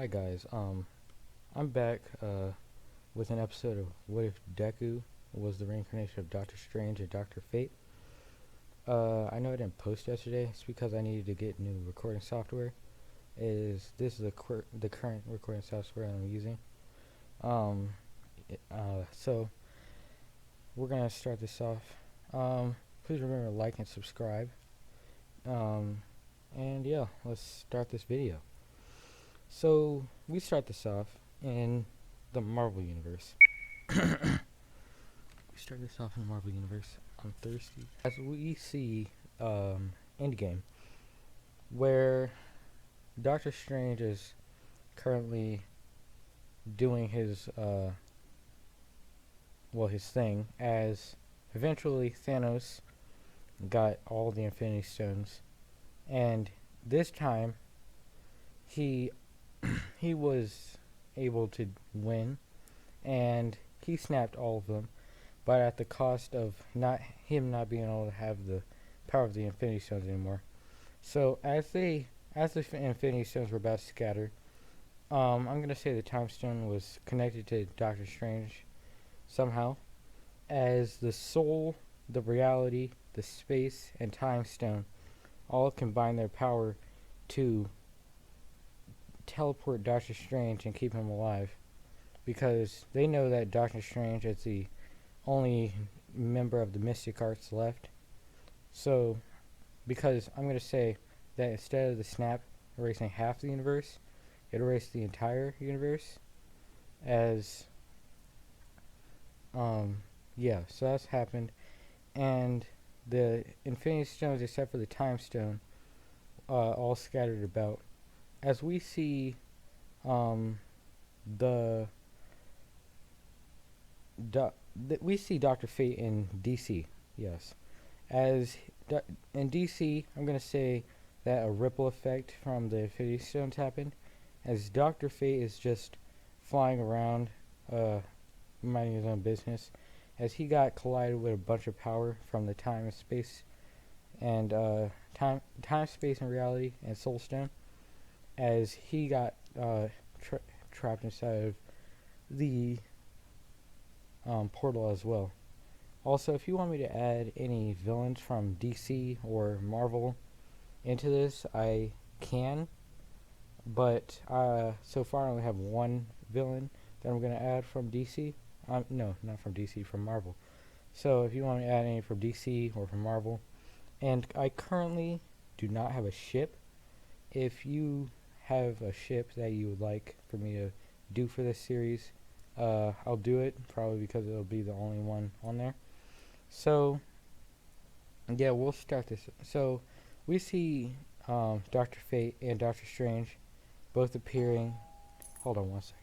Alright guys, I'm back with an episode of What If Deku was the reincarnation of Doctor Strange and Doctor Fate. I know I didn't post yesterday. It's because I needed to get new recording software. This is the current recording software I'm using. So we're gonna start this off. Please remember to like and subscribe. And yeah, let's start this video. So we start this off in the Marvel Universe. We start this off in the Marvel Universe. I'm thirsty. As we see Endgame, where Doctor Strange is currently doing his his thing, as eventually Thanos got all the Infinity Stones, and this time he was able to win, and he snapped all of them, but at the cost of not being able to have the power of the Infinity Stones anymore. So as the Infinity Stones were about to scatter, I'm gonna say the Time Stone was connected to Doctor Strange somehow, as the soul, the reality, the space, and Time Stone all combine their power to teleport Doctor Strange and keep him alive, because they know that Doctor Strange is the only member of the Mystic Arts left. So, because I'm going to say that instead of the snap erasing half the universe, it erased the entire universe. So that's happened, and the Infinity Stones, except for the Time Stone, all scattered about. As we see, we see Doctor Fate in DC. Yes, in DC, I'm gonna say that a ripple effect from the Infinity Stones happened, as Doctor Fate is just flying around, minding his own business, as he got collided with a bunch of power from the time and space, and space, and reality, and Soul Stone, as he got trapped inside of the portal as well. Also, if you want me to add any villains from DC or Marvel into this, I can, but so far I only have one villain that I'm going to add from DC. No, not from DC, from Marvel. So if you want me to add any from DC or from Marvel, and I currently do not have a ship. If you have a ship that you would like for me to do for this series, I'll do it, probably because it'll be the only one on there. So yeah, we'll start this. So we see Doctor Fate and Doctor Strange both appearing. Hold on one second.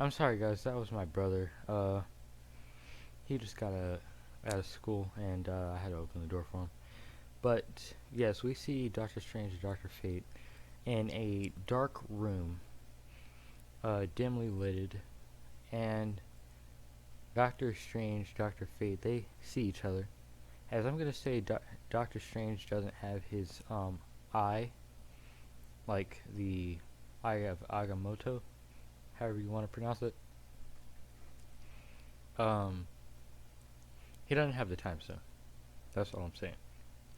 I'm sorry guys, that was my brother. He just got out of school, and I had to open the door for him. But yes, we see Doctor Strange and Doctor Fate in a dark room, dimly lit, and Doctor Strange, Doctor Fate, they see each other. As I'm gonna say, Doctor Strange doesn't have his eye, like the Eye of Agamotto, however you want to pronounce it. He doesn't have the Time Stone. That's all I'm saying.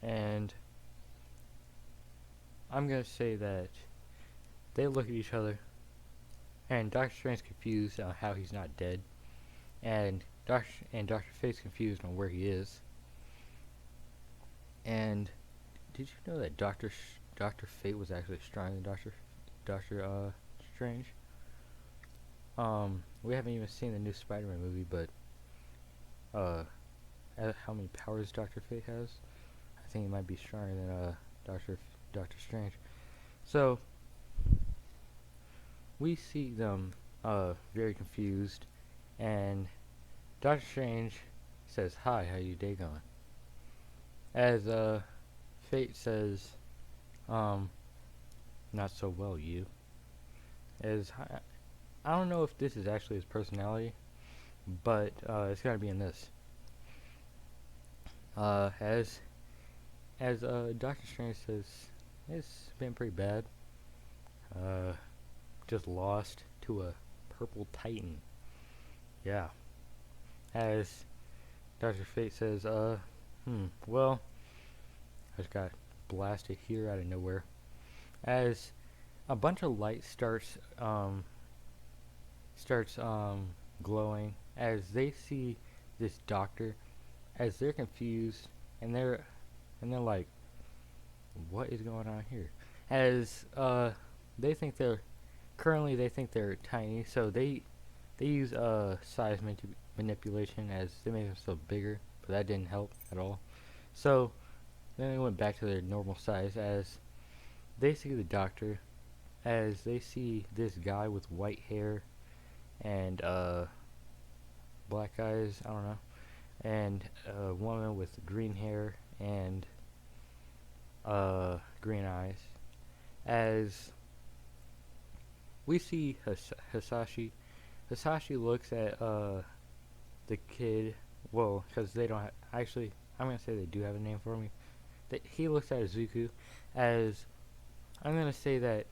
And I'm gonna say that they look at each other, and Doctor Strange's confused on how he's not dead, and Doctor Fate's confused on where he is. And did you know that Doctor Fate was actually stronger than Doctor Strange? we haven't even seen the new Spider-Man movie, but how many powers Doctor Fate has? I think he might be stronger than Doctor Strange. So we see them very confused, and Doctor Strange says, "Hi, how you day going?" As Fate says, um, "Not so well, you." As I don't know if this is actually his personality, but it's gotta be in this. As Doctor Strange says, it's been pretty bad. Uh, just lost to a purple titan. Yeah. As Doctor Fate says, well, I just got blasted here out of nowhere. As a bunch of light starts glowing as they see this doctor, as they're confused, and they're like, what is going on here? As they think they're tiny, so they use size manipulation as they make themselves bigger, but that didn't help at all. So then they went back to their normal size as they see the doctor, as they see this guy with white hair and black eyes, I don't know, and a woman with green hair and green eyes. As we see Hisashi, Hisashi looks at the kid. Well, because they don't actually, I'm gonna say they do have a name for me. He looks at Izuku as, I'm gonna say that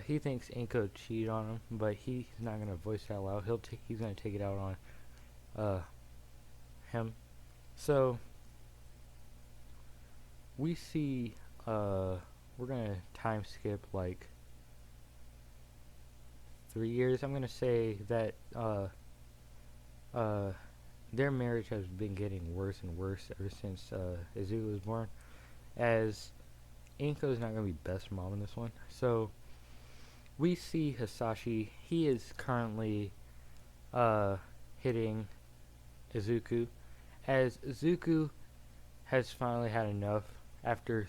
he thinks Inko cheated on him, but he's not gonna voice it out loud. He's gonna take it out on him. So we see we're gonna time skip like 3 years. I'm gonna say that their marriage has been getting worse and worse ever since Izuku was born. As Inko is not gonna be best mom in this one. So we see Hisashi. He is currently hitting Izuku, as Izuku has finally had enough after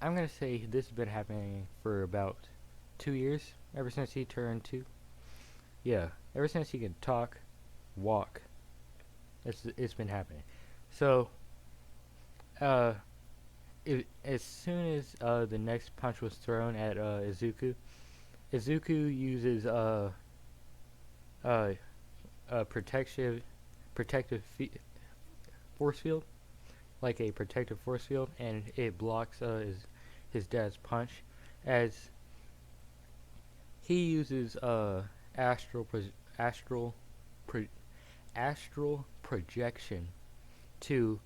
I'm gonna say this has been happening for about 2 years, ever since he turned 2. Yeah, ever since he could talk, walk, it's been happening. So as soon as the next punch was thrown at Izuku uses protective force field, like a protective force field, and it blocks his dad's punch, as he uses astral projection to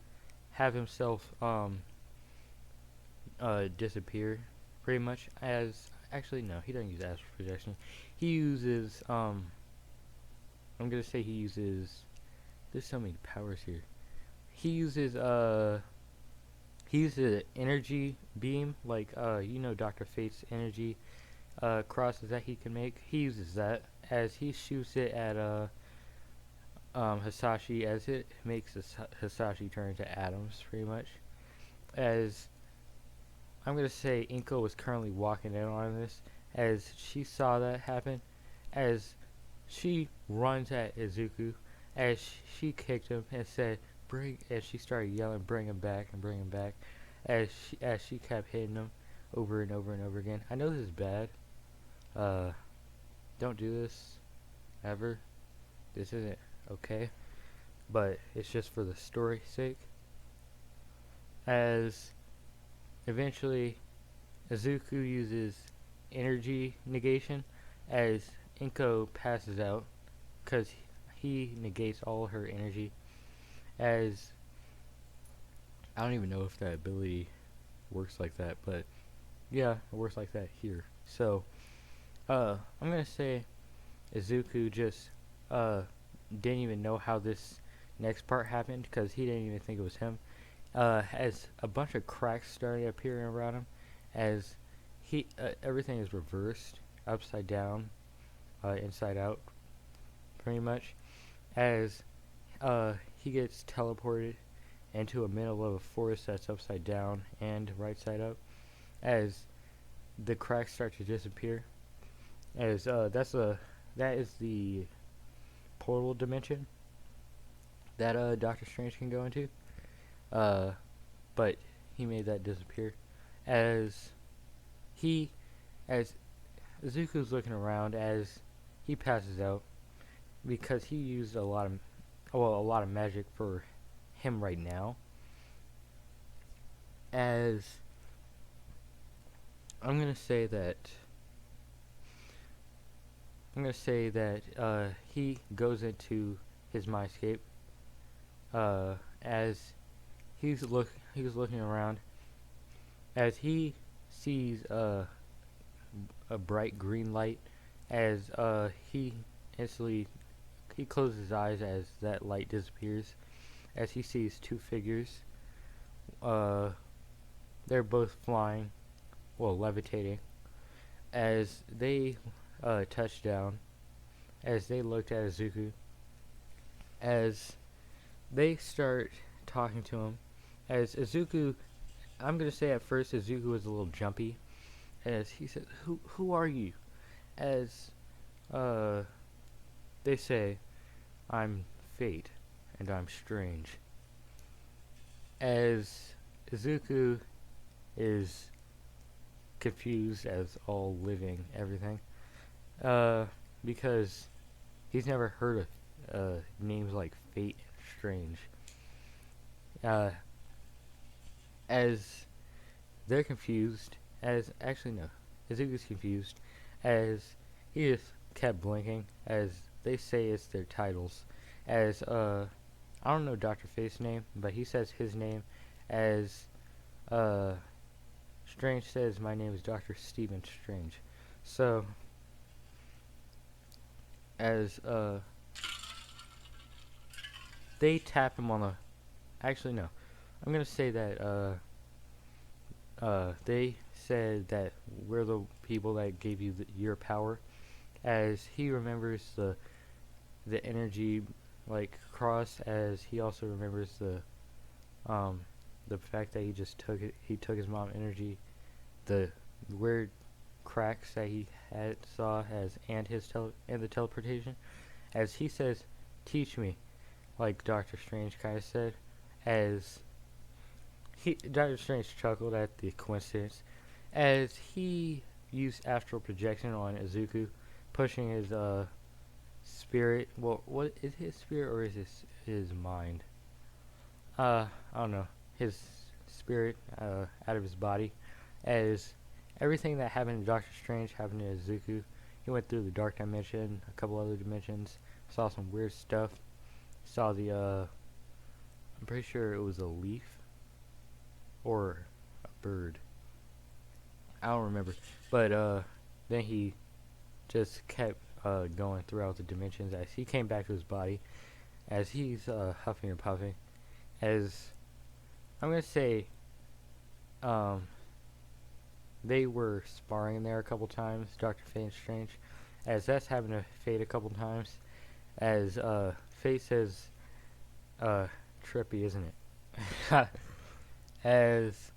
have himself disappear, pretty much. As actually no, he doesn't use astral projection. He uses I'm gonna say he uses. There's so many powers here. He uses an energy beam, like Dr. Fate's energy crosses that he can make. He uses that as he shoots it at Hisashi, as it makes Hisashi turn into atoms, pretty much. As I'm gonna say Inko was currently walking in on this, as she saw that happen, as she runs at Izuku, as she kicked him and said, "Bring!" As she started yelling, "Bring him back and bring him back!" As she kept hitting him over and over and over again. I know this is bad. Don't do this ever. This isn't okay, but it's just for the story's sake. As eventually Izuku uses energy negation, as Inko passes out, because he negates all her energy. As I don't even know if that ability works like that, but yeah, it works like that here. So I'm gonna say Izuku just didn't even know how this next part happened, because he didn't even think it was him. As a bunch of cracks started appearing around him, as everything is reversed, upside down, inside out. pretty much, as he gets teleported into a middle of a forest that's upside down and right side up, as the cracks start to disappear, as that is the portal dimension that Doctor Strange can go into. Uh, but he made that disappear as he as Zuko's looking around as he passes out because he used a lot of magic for him right now. As I'm gonna say that he goes into his mindscape as he was looking around as he sees a bright green light as he instantly he closes his eyes as that light disappears as he sees two figures. uh they're both flying, well, levitating, as they touched down, as they looked at Izuku, as they start talking to him, as Izuku, I'm gonna say at first Izuku was a little jumpy, as he said, "Who are you?" As uh, they say, "I'm Fate, and I'm strange." As Izuku is confused as all living everything, because he's never heard of names like Fate and Strange. Uh, as they're confused, as actually no, Izuku's confused, as he just kept blinking, as they say it's their titles, as I don't know Dr. Fate's name, but he says his name as Strange says my name is Dr. Stephen Strange. So as they tap him on the actually no. I'm gonna say that they said that we're the people that gave you your power, as he remembers the energy like cross, as he also remembers the fact that he took his mom's energy, the weird cracks that he had saw as and the teleportation, as he says, "Teach me," like Doctor Strange kind of said, as Doctor Strange chuckled at the coincidence, as he used astral projection on Izuku, pushing his spirit. Well, what is his spirit or is his mind? I don't know. His spirit out of his body, as everything that happened to Doctor Strange happened to Izuku. He went through the dark dimension, a couple other dimensions, saw some weird stuff. Saw the I'm pretty sure it was a leaf or a bird. I don't remember. But then he just kept going throughout the dimensions as he came back to his body, as he's huffing and puffing. As I'm gonna say, they were sparring there a couple times, Dr. Fate and Strange, as that's happened to Fate a couple times. As Fate says, trippy, isn't it? As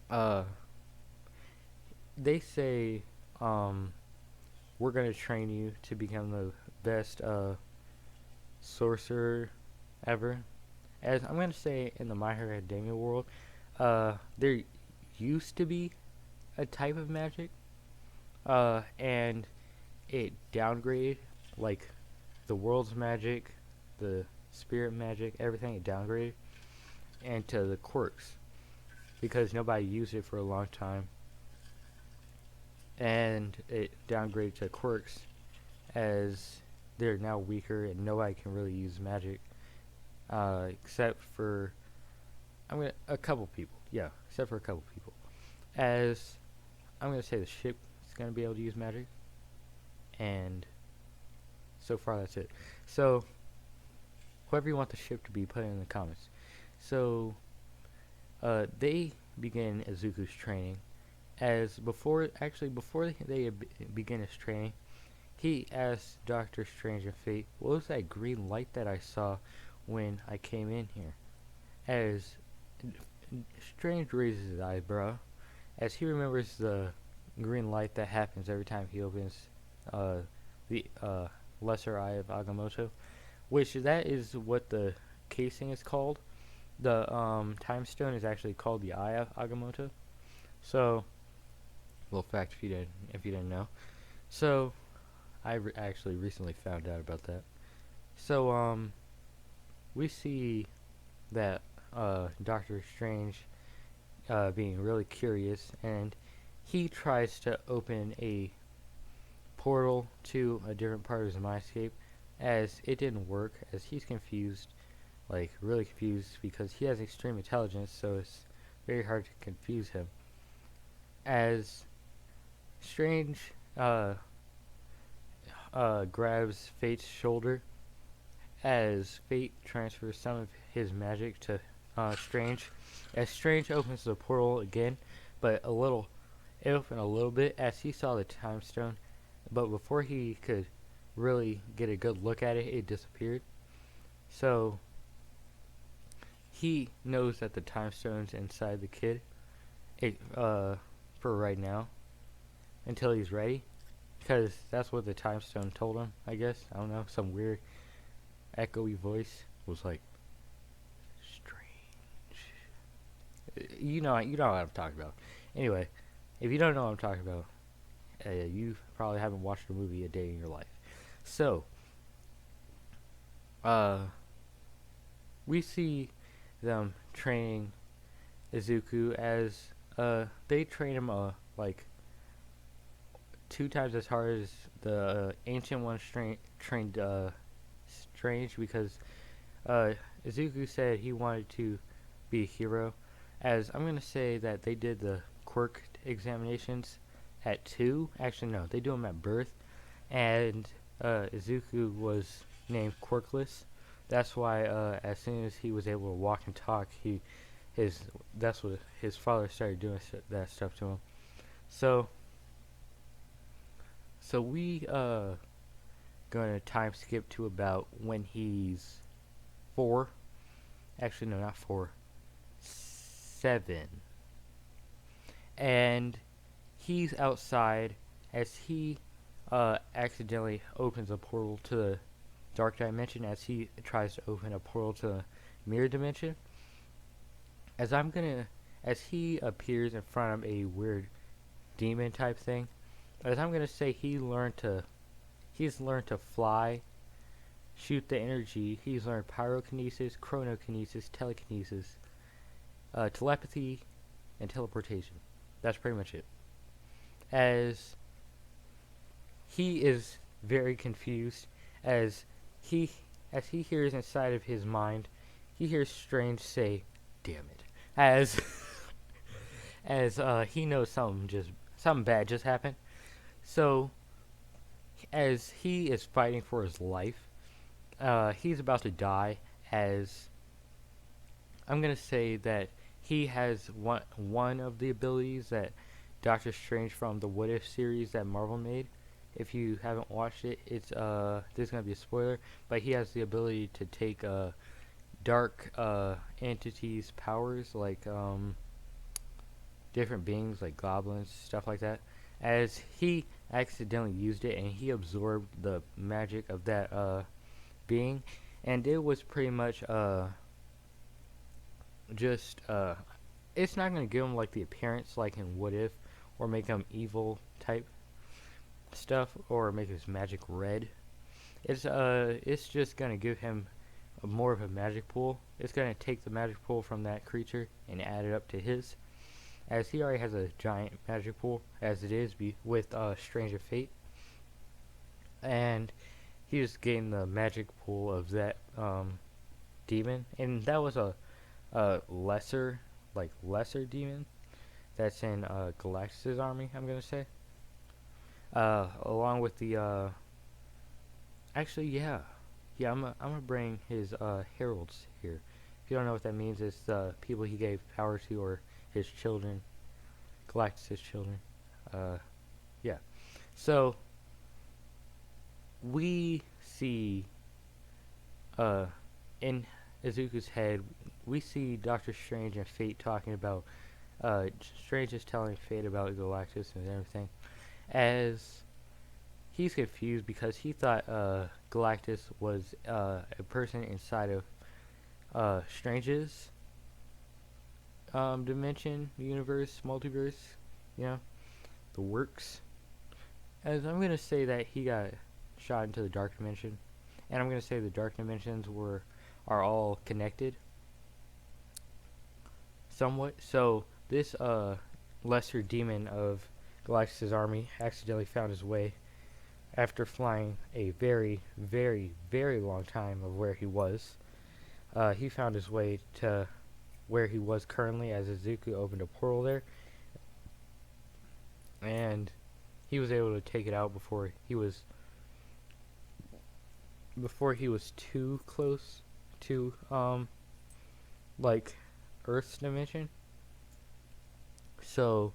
uh, they say, we're gonna train you to become the best sorcerer ever. As I'm gonna say, in the My Hero Academia world, there used to be a type of magic, and it downgraded, like the world's magic, the spirit magic, everything it downgraded, and to the quirks, because nobody used it for a long time, and it downgraded to quirks, as they're now weaker and nobody can really use magic, except for a couple people. Yeah, except for a couple people. As I'm gonna say the ship is gonna be able to use magic, and so far that's it. So whoever you want the ship to be, put it in the comments. So they begin Izuku's training. As before they begin his training, he asked Doctor Strange and Fate, "What was that green light that I saw when I came in here?" As Strange raises his eyebrow, as he remembers the green light that happens every time he opens uh, the lesser eye of Agamotto, which that is what the casing is called. The time stone is actually called the Eye of Agamotto. So, little fact if you didn't know. So, actually recently found out about that. So, we see that Doctor Strange being really curious, and he tries to open a portal to a different part of his mindscape, as it didn't work, as he's confused, like really confused, because he has extreme intelligence, so it's very hard to confuse him. As Strange grabs Fate's shoulder, as Fate transfers some of his magic to Strange, as Strange opens the portal again, but it opened a little bit as he saw the time stone, but before he could really get a good look at it, it disappeared. So he knows that the time stone's inside the kid, for right now, until he's ready, because that's what the time stone told him. I guess, I don't know, some weird echoey voice was like, Strange. You know what I'm talking about. Anyway, if you don't know what I'm talking about, you probably haven't watched a movie a day in your life. So, we see them training Izuku, as they train him like 2 times as hard as the ancient one trained Strange, because Izuku said he wanted to be a hero. As I'm gonna say that they did the quirk examinations at 2. Actually, no, they do them at birth, and Izuku was named Quirkless. That's why as soon as he was able to walk and talk, that's what his father started doing that stuff to him. So we gonna time skip to about when he's 4. Actually, no, not 4. 7. And he's outside as he accidentally opens a portal to the dark dimension, as he tries to open a portal to the mirror dimension. As he appears in front of a weird demon type thing, as I'm gonna say, he's learned to fly, shoot the energy. He's learned pyrokinesis, chronokinesis, telekinesis, telepathy, and teleportation. That's pretty much it. As he is very confused, as he hears inside of his mind, he hears Strange say, "Damn it," as he knows something bad just happened. So as he is fighting for his life, he's about to die. As I'm gonna say that he has one of the abilities that Doctor Strange from the What If series that Marvel made. If you haven't watched it, it's this is gonna be a spoiler, but he has the ability to take dark entities' powers, like different beings, like goblins, stuff like that. As he accidentally used it, and he absorbed the magic of that being, and it was pretty much just it's not gonna give him like the appearance like in What If, or make him evil type stuff, or make his magic red. It's just gonna give him more of a magic pool. It's gonna take the magic pool from that creature and add it up to his, as he already has a giant magic pool as it is with Stranger Fate, and he just gained the magic pool of that demon, and that was a lesser demon that's in Galactus' army, I'm gonna say. Along with the actually, yeah, I'm gonna bring his heralds here. If you don't know what that means, it's the people he gave power to, or his children, Galactus' children. Yeah. So we see uh in Izuku's head, we see Doctor Strange and Fate talking about Strange is telling Fate about Galactus and everything, as he's confused because he thought Galactus was a person inside of Strange's dimension, universe, multiverse, you know, the works. As I'm gonna say that he got shot into the dark dimension, and I'm gonna say the dark dimensions are all connected somewhat. So this lesser demon of Galactus' army accidentally found his way after flying a very, very, very long time of where he was. He found his way to where he was currently as Izuku opened a portal there, and he was able to take it out before he was too close to like Earth's dimension. So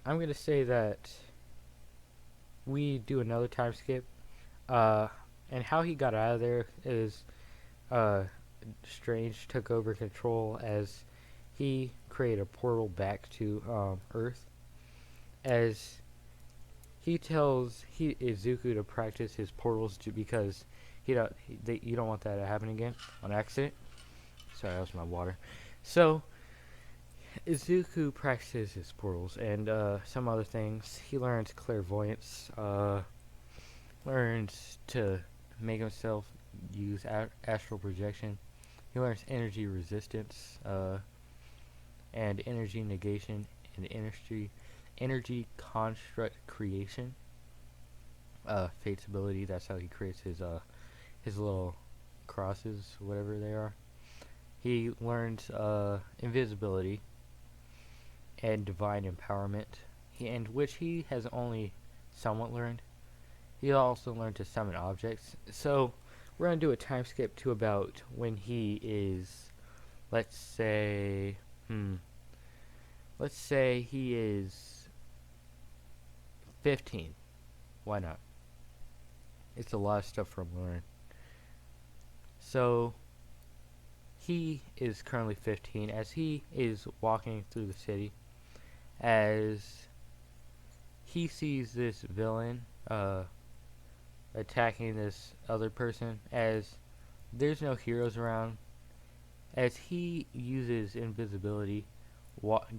I'm gonna say that we do another time skip, and how he got out of there is Strange took over control as he created a portal back to Earth, as he tells Izuku to practice his portals because you don't want that to happen again on accident. Sorry, that was my water. So Izuku practices his portals and some other things. He learns clairvoyance, learns to make himself use astral projection. He learns energy resistance, and energy negation, and energy construct creation. Fate's ability. That's how he creates his little crosses, whatever they are. He learns invisibility and divine empowerment, and which he has only somewhat learned. He also learned to summon objects. So we're gonna do a time skip to about when he is, let's say he is 15. Why not? It's a lot of stuff for him to learn. So he is currently 15 as he is walking through the city, as he sees this villain attacking this other person, as there's no heroes around. As he uses invisibility,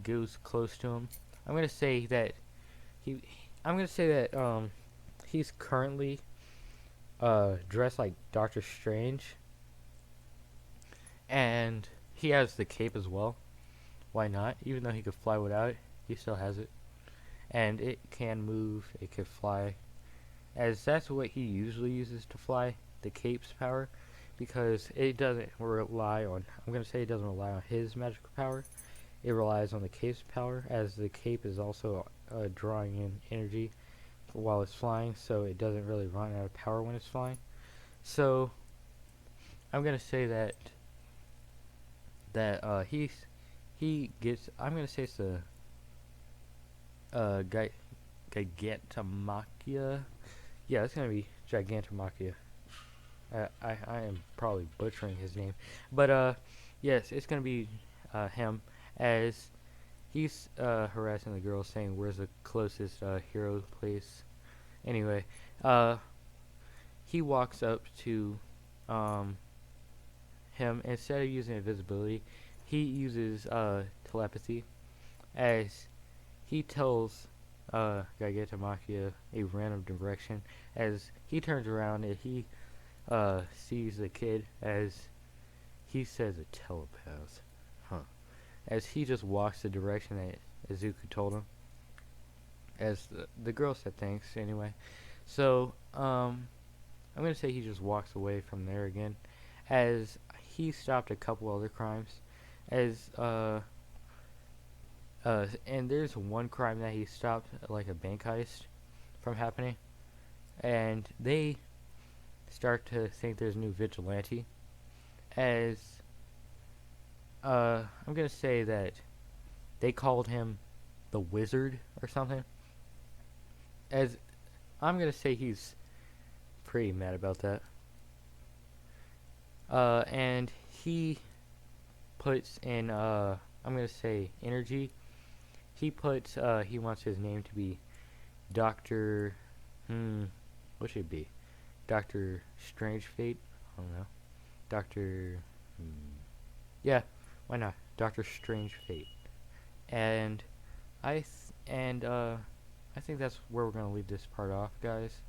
goes close to him. I'm gonna say that he's currently dressed like Doctor Strange, and he has the cape as well. Why not? Even though he could fly without it, he still has it, and it can move. It can fly, as that's what he usually uses to fly. The cape's power, because it doesn't rely on. I'm gonna say it doesn't rely on his magical power. It relies on the cape's power, as the cape is also drawing in energy while it's flying, so it doesn't really run out of power when it's flying. So I'm gonna say that he gets. I'm gonna say it's a Gigantomachia. Yeah, it's gonna be Gigantomachia. I am probably butchering his name, but yes, it's gonna be him, as he's harassing the girl, saying where's the closest hero place. Anyway, he walks up to him. Instead of using invisibility, he uses telepathy, as he tells Gigantomachia a random direction, as he turns around and he sees the kid, as he says a telepath, as he just walks the direction that Izuku told him, as the girl said thanks anyway. So I'm gonna say he just walks away from there again, as he stopped a couple other crimes, as and there's one crime that he stopped, like a bank heist, from happening, and they start to think there's a new vigilante, as I'm gonna say that they called him the Wizard or something, as I'm gonna say he's pretty mad about that. And he puts in, I'm gonna say energy. He puts, he wants his name to be Doctor, what should it be? Doctor Strange Fate? I don't know. Doctor, yeah, why not? Doctor Strange Fate. And I think that's where we're gonna leave this part off, guys.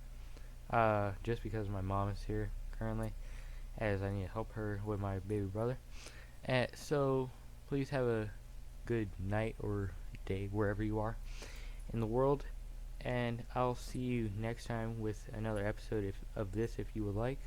Just because my mom is here currently, as I need to help her with my baby brother. And so, please have a good night or day wherever you are in the world. And I'll see you next time with another episode of this if you would like.